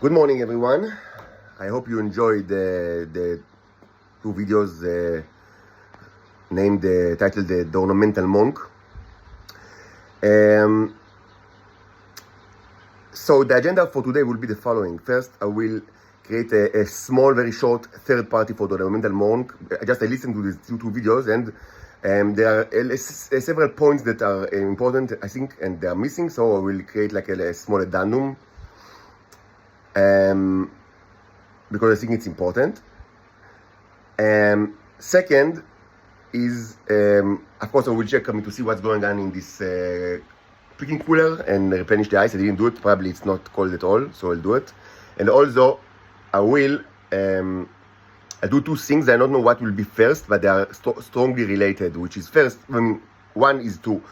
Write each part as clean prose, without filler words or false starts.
Good morning, everyone. I hope you enjoyed the two videos titled The Ornamental Monk. So the agenda for today will be the following. First, I will create a small, very short third party for the Ornamental Monk. I listened to these two videos, and there are several points that are important, I think, and they are missing. So I will create like a small addendum. Because I think it's important. Second is, of course, I will check to see what's going on in this picking cooler and replenish the ice. I didn't do it. Probably it's not cold at all, so I'll do it. And also, I will I do two things. I don't know what will be first, but they are strongly related. Which is first, one is to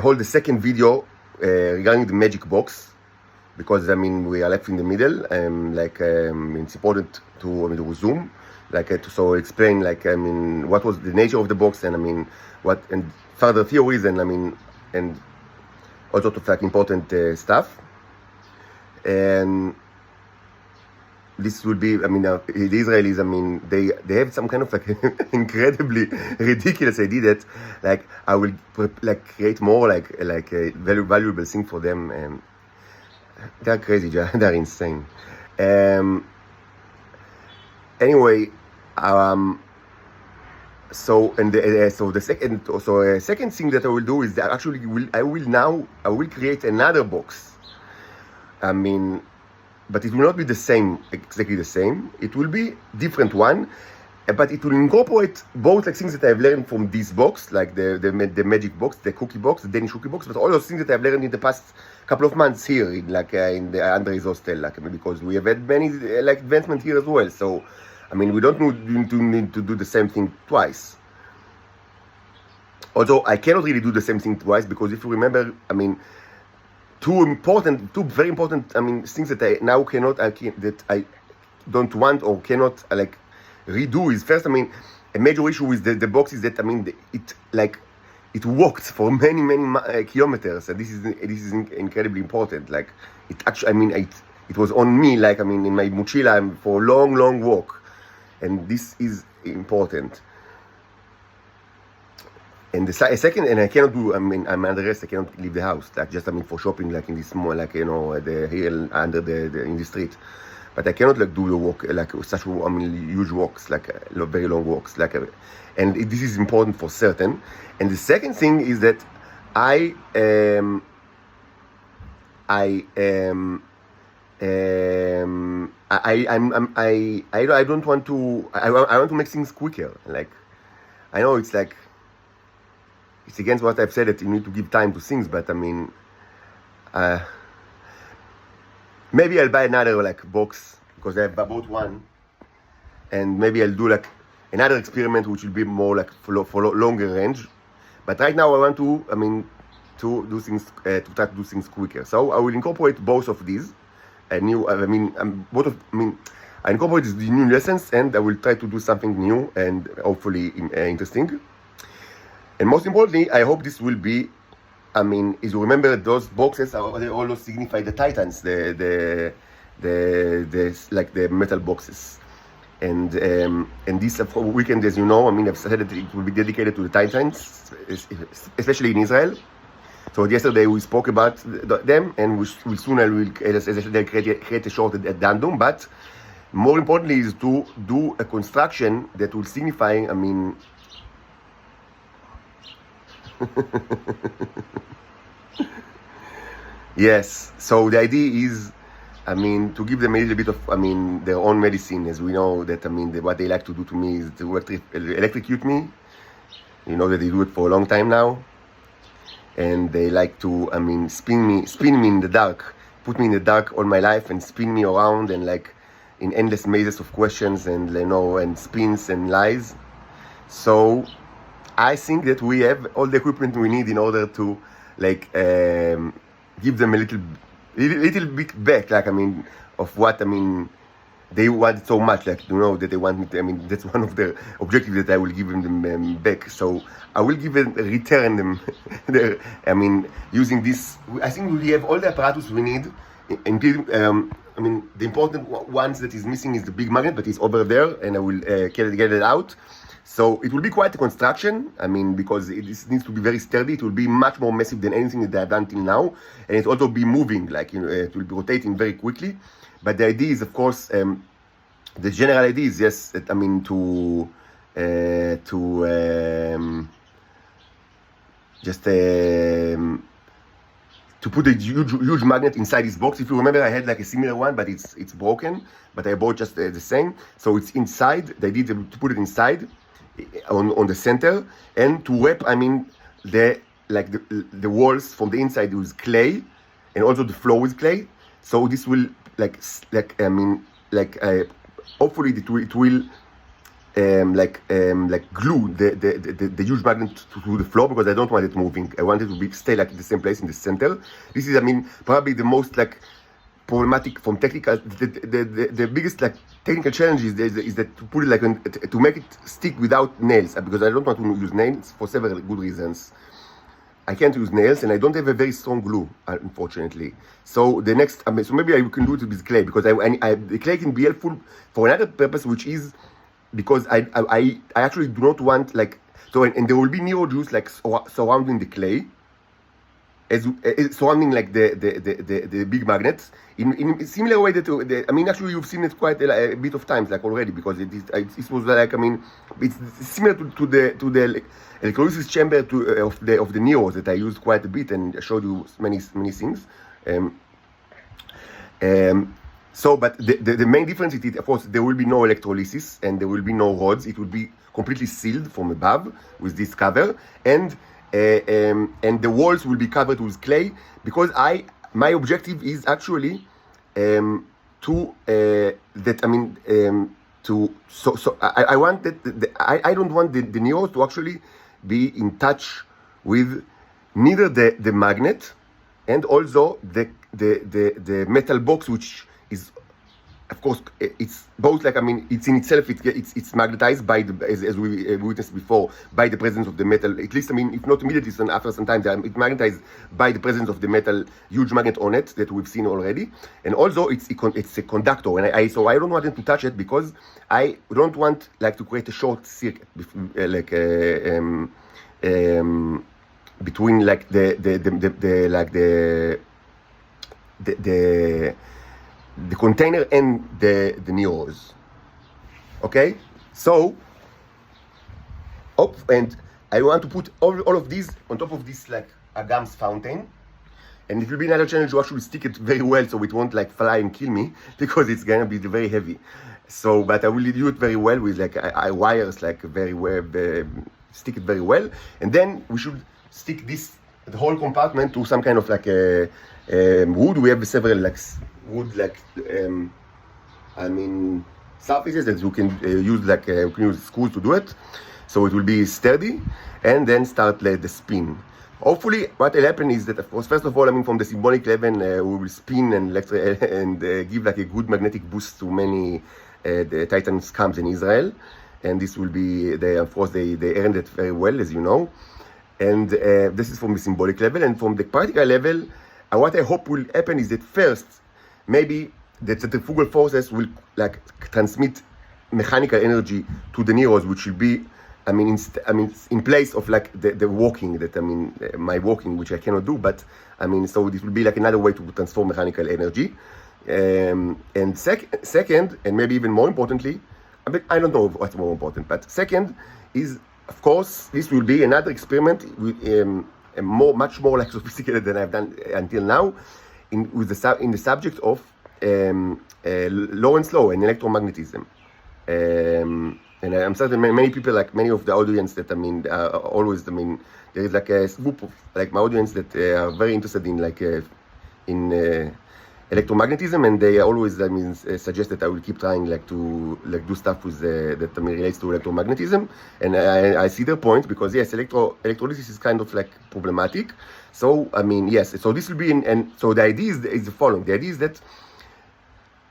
hold the second video regarding the magic box, because we are left in the middle, it's important to resume, so explain what was the nature of the box, and what and further theories, and all sorts of important stuff. And this will be, the Israelis, they have some kind of incredibly ridiculous idea that I will create more a valuable thing for them, and they're crazy, they're insane. Anyway, second thing that I will do is that I will create another box. But it will not be exactly the same. It will be different one, but it will incorporate both things that I've learned from this box, like the magic box, the cookie box, the Danish cookie box, but all those things that I've learned in the past couple of months here, in the Andre's hostel, because we have had many advancement here as well. So, we don't need to do the same thing twice. Although I cannot really do the same thing twice, because if you remember, two very important things that I now that I don't want or cannot redo is, first, a major issue with the box is that it walked for many kilometers, and this is incredibly important. It actually, it was on me, in my mochila for a long walk, and this is important. And the second, and I cannot do, I'm under arrest, I cannot leave the house, just, for shopping, in this small, here under in the street. But I cannot, do the walk, such, huge walks, very long walks, and this is important for certain. And the second thing is that I don't want to, I want to make things quicker. I know it's it's against what I've said, that you need to give time to things, but maybe I'll buy another box, because I bought one, and maybe I'll do another experiment which will be more for longer range. But right now I want to to do things to try to do things quicker. So I will incorporate both of these. I incorporate the new lessons, and I will try to do something new and hopefully interesting. And most importantly, I hope this will be, is you remember those boxes they always signify the Titans, the metal boxes. And this weekend, as you know, I've said that it will be dedicated to the Titans, especially in Israel. So yesterday we spoke about them, and we soon as I said, create a short addendum. But more importantly is to do a construction that will signify, yes, so the idea is, to give them a little bit of, their own medicine, as we know that, what they like to do to me is to electrocute me. You know that they do it for a long time now, and they like to, spin me in the dark, put me in the dark all my life, and spin me around, and in endless mazes of questions, and and spins and lies. So I think that we have all the equipment we need in order to give them a little bit back, of what they want it so much, like, you know, that they want me to, I mean, that's one of the objectives that I will give them back. So I will give them, return them, I mean, using this. I think we have all the apparatus we need. I mean, the important ones that is missing is the big magnet, but it's over there, and I will get it out. So it will be quite a construction, I mean, because this needs to be very sturdy. It will be much more massive than anything that I've done till now, and it also be moving, like, you know, it will be rotating very quickly. But the idea is, of course, the general idea is, yes, I mean, to put a huge magnet inside this box. If you remember, I had like a similar one, but it's broken. But I bought just the same. So it's inside. The idea to put it inside on the center, and to wrap, I mean, the walls from the inside with clay, and also the floor with clay. So this will hopefully it will glue the huge magnet to the floor, because I don't want it moving. I want it to stay like in the same place in the center. This is, I mean, probably the most like problematic from technical. The biggest like technical challenge is that to put it like to make it stick without nails, because I don't want to use nails for several good reasons. I can't use nails, and I don't have a very strong glue, unfortunately. So the next, I mean, so maybe I can do it with clay, because the clay can be helpful for another purpose, which is because I actually do not want like so, and there will be neo juice like surrounding the clay, as surrounding like the big magnets in a similar way that I mean, actually you've seen it quite a bit of times like already, because it was like, I mean, it's similar to the electrolysis chamber of the neos that I used quite a bit, and I showed you many things. So, but the main difference is, of course, there will be no electrolysis and there will be no rods. It will be completely sealed from above with this cover, and the walls will be covered with clay, because my objective is actually I want that I don't want the neos to actually be in touch with neither the magnet and also the metal box, which is, of course, it's both like, I mean, it's in itself, it's magnetized by as we witnessed before, by the presence of the metal. At least, I mean, if not immediately, so after some time, it's magnetized by the presence of the metal huge magnet on it that we've seen already. And also, it's a conductor, and so I don't want them to touch it, because I don't want like to create a short circuit between like the container and the neos. Okay, so and I want to put all of these on top of this like a gums fountain, and it will be another challenge to actually stick it very well, so it won't like fly and kill me, because it's gonna be very heavy. So, but I will do it very well with like I wires like very well, stick it very well, and then we should stick the whole compartment to some kind of like a wood. We have several like wood like I mean surfaces that you can use like you can use screws to do it, so it will be sturdy, and then start the spin. Hopefully, what will happen is that, of course, first of all, I mean, from the symbolic level, we will spin and give like a good magnetic boost to many the Titan scams in Israel, and this will be of course they earned it very well, as you know. And this is from the symbolic level, and from the practical level, what I hope will happen is that first, maybe the centrifugal forces will like transmit mechanical energy to the neos, which will be, I mean, in place of like the walking that, I mean, my walking, which I cannot do, but I mean, so this will be like another way to transform mechanical energy. And second, and maybe even more importantly, I don't know what's more important, but second is, of course, this will be another experiment with much more like sophisticated than I've done until now, in the subject of Lorentz law and electromagnetism. And I'm certain many people, like many of the audience that, I mean, always, I mean, there is like a group of like my audience that are very interested in like in electromagnetism, and they always, I mean, suggest that I will keep trying like to like do stuff with that, I mean, relates to electromagnetism, and I see their point, because yes, electrolysis is kind of like problematic. So I mean, yes, so this will be and so the idea is the following. The idea is that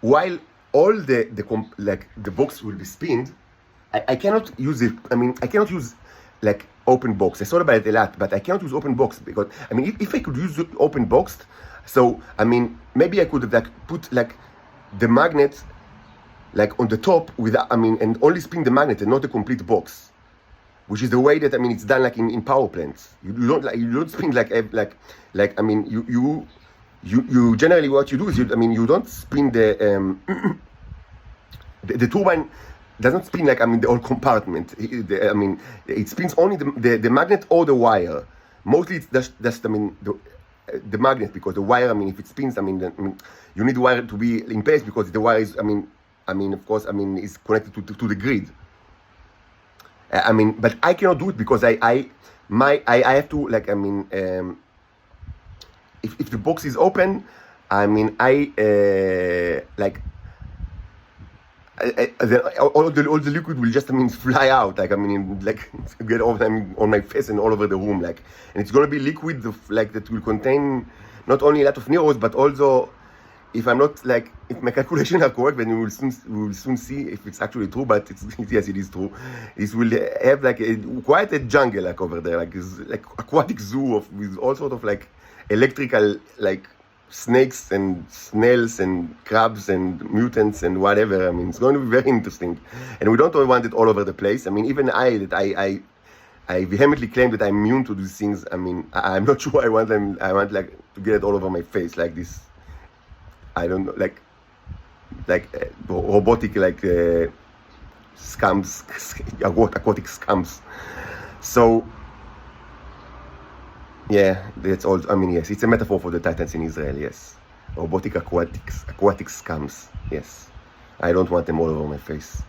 while all like the box will be spinned. I cannot use it. I mean, I cannot use like open box. I thought about it a lot, but I cannot use open box because I mean, if I could use open box, so I mean, maybe I could like put like the magnet like on the top with, I mean, and only spin the magnet and not the complete box, which is the way that I mean it's done like in power plants. You don't spin like I mean you generally what you do is you don't spin the the turbine doesn't spin like I mean the whole compartment. I mean it spins only the magnet or the wire. Mostly it's just I mean the magnet, because the wire, I mean if it spins, I mean you need the wire to be in place because the wire is I mean of course I mean is connected to the grid. I mean, but I cannot do it because I have to like I mean if the box is open, I mean like all the liquid will just I mean fly out, like I mean like get over on my face and all over the room, like, and it's gonna be liquid like that will contain not only a lot of neurons but also, if I'm not like, if my calculations are correct, then we will soon see if it's actually true. But yes, it is true. It will have like quite a jungle like over there, like it's like aquatic zoo with all sort of like electrical like snakes and snails and crabs and mutants and whatever. I mean, it's going to be very interesting, and we don't want it all over the place. I mean, even I vehemently claim that I'm immune to these things. I mean, I'm not sure I want them. I want like to get it all over my face like this. I don't know, like robotic like scams, aquatic scams. So yeah, that's all. I mean, yes, it's a metaphor for the Titans in Israel. Yes, robotic aquatic scams. Yes, I don't want them all over my face.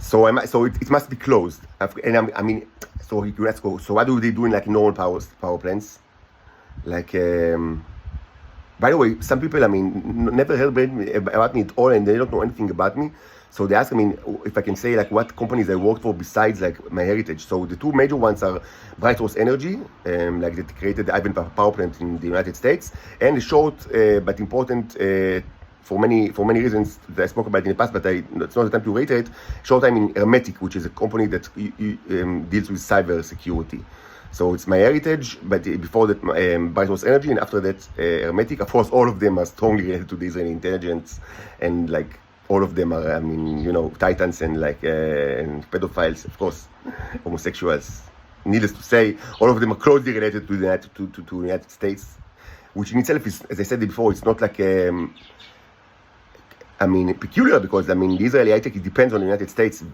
So it must be closed. And I mean, so you ask, so what do they do in like normal power plants? Like. By the way, some people, I mean, never heard about me at all, and they don't know anything about me. So they ask, I mean, if I can say like what companies I worked for besides like my heritage. So the two major ones are Bright Horse Energy, like that created the Ivan power plant in the United States, and a short but important for many reasons that I spoke about in the past, but it's not the time to reiterate. Short time in Hermetic, which is a company that deals with cyber security. So it's my heritage, but before that, Bright Horse Energy, and after that, Hermetic. Of course, all of them are strongly related to the Israeli intelligence, and like all of them are, I mean, you know, titans and like and pedophiles, of course, homosexuals. Needless to say, all of them are closely related to the United States, which in itself is, as I said before, it's not like I mean, peculiar, because I mean, the Israeli high tech, it depends on the United States.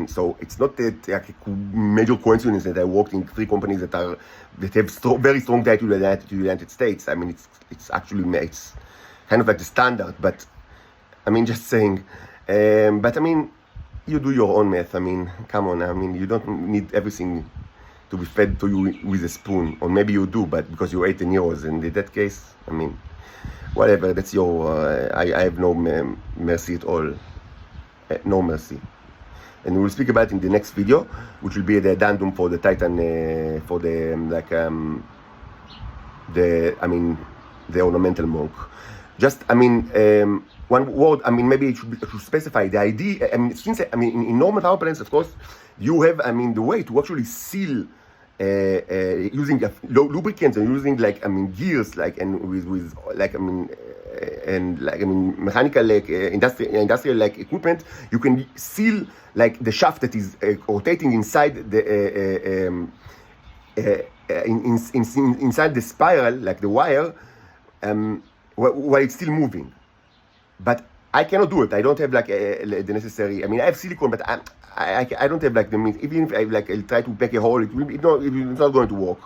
So it's not like a major coincidence that I worked in 3 companies that have very strong tie to the United States. I mean, it's actually it's kind of like the standard. But I mean, just saying. But I mean, you do your own math. I mean, come on. I mean, you don't need everything to be fed to you with a spoon, or maybe you do, but because you ate the euros. And in that case, I mean. Whatever, that's your, I have no mercy at all, no mercy. And we'll speak about it in the next video, which will be the addendum for the Titan, for the, the ornamental monk. Just, I mean, one word, I mean, maybe it should specify the idea. I mean, since, I mean, in normal power plants, of course, you have, I mean, the way to actually seal using lubricants and using like, I mean, gears, like, and with like, I mean, and like, I mean, mechanical, like, industrial like equipment, you can seal like the shaft that is rotating inside the inside the spiral, like the wire, while it's still moving. But I cannot do it. I don't have like the necessary. I mean, I have silicone, but I don't have like the means. Even if I'll try to make a hole, it's not going to work.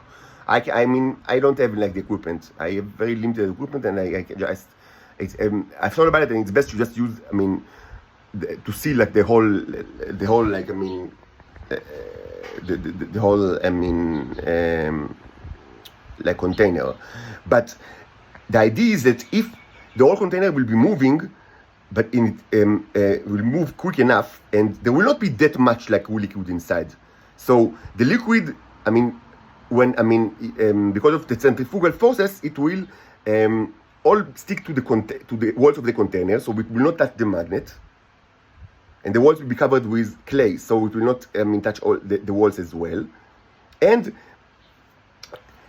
I mean, I don't have like the equipment. I have very limited equipment, and I just I've thought about it, and it's best to just use. I mean, to seal like the whole like, I mean, the whole, I mean, like container. But the idea is that if the whole container will be moving, but will move quick enough, and there will not be that much like liquid inside. So the liquid, I mean, when, I mean, because of the centrifugal forces, it will all stick to the walls of the container, so it will not touch the magnet. And the walls will be covered with clay, so it will not touch all the walls as well. And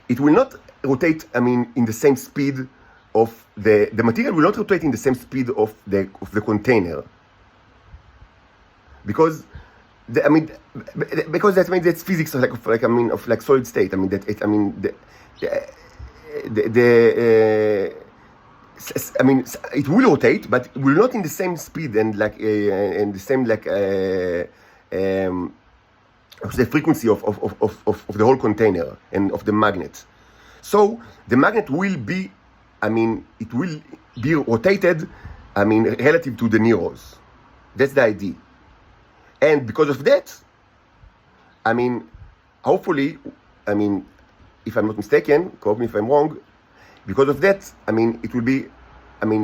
it will not rotate, in the same speed of the material will not rotate in the same speed of the container. Because because that's physics of like solid state. It will rotate, but it will not in the same speed and and the same the frequency of the whole container and of the magnet. So the magnet will be, it will be rotated, relative to the neros. That's the idea. And because of that, hopefully, if I'm not mistaken, correct me if I'm wrong, because of that, it will be,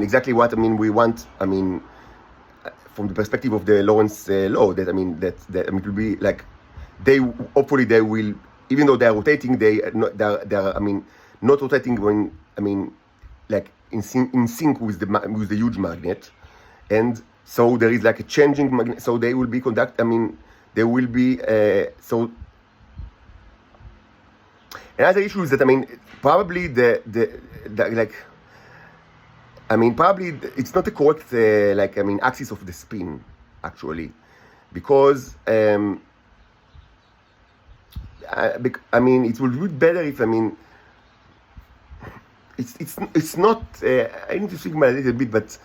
exactly what, we want, from the perspective of the Lorentz law, that, it will be like, hopefully they will, even though they are rotating, they are, not rotating when, like in sync with the huge magnet. And so there is like a changing magnet, so they will be they will be, so another issue is that, probably probably it's not the correct, axis of the spin, actually, because, it will be better if, it's not, I need to think about it a little bit, but,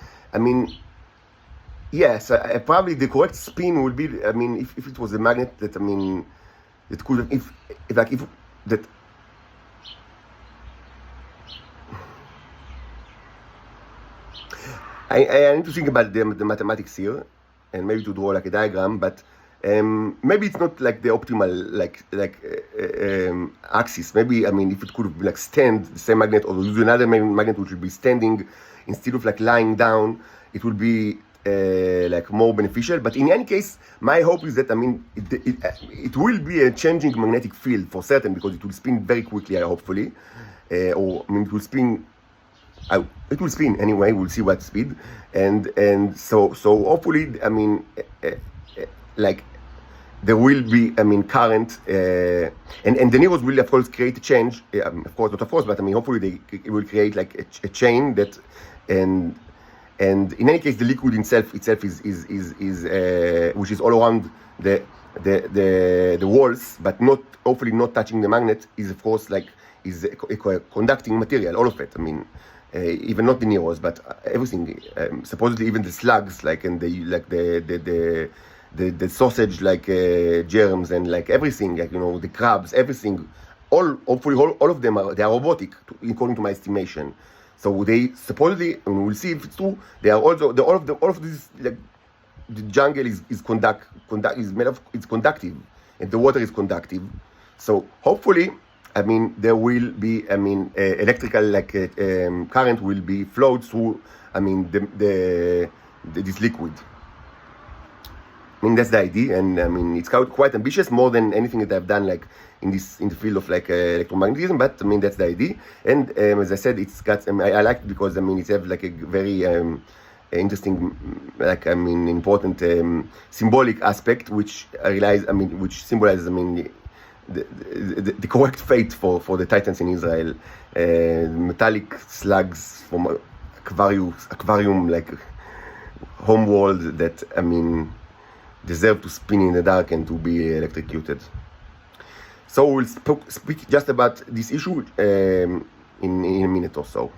yes, probably the correct spin would be, if it was a magnet that, it could, if that, I need to think about the mathematics here, and maybe to draw like a diagram, but maybe it's not like the optimal axis. Maybe if it could like stand the same magnet or use another magnet which would be standing instead of like lying down, it would be like more beneficial. But in any case, my hope is that it will be a changing magnetic field for certain, because it will spin very quickly, hopefully, or it will spin. It will spin anyway. We'll see what speed, and so hopefully, like there will be, current, and the neros will of course create a change. Of course, not of course, but hopefully it will create like a chain that, and in any case, the liquid itself is which is all around the walls, but not, hopefully not touching the magnet, is of course is a conducting material, all of it. Even not the neros, but everything. Supposedly, even the slugs, and the sausage, germs, and everything, the crabs, everything. Hopefully, all of them they are robotic, according to my estimation. So they supposedly, and we'll see if it's true. They are also all of this, the jungle is conductive, and the water is conductive. So hopefully, there will be, electrical current will be flowed through, this liquid. That's the idea, and it's quite ambitious, more than anything that I've done in the field of electromagnetism. But that's the idea, and as I said, it's got. I like it because it's have a very interesting, important symbolic aspect, which I realize, which symbolizes, the correct fate for the Titans in Israel, metallic slugs from aquarium home world that deserve to spin in the dark and to be electrocuted. So we'll speak just about this issue in a minute or so.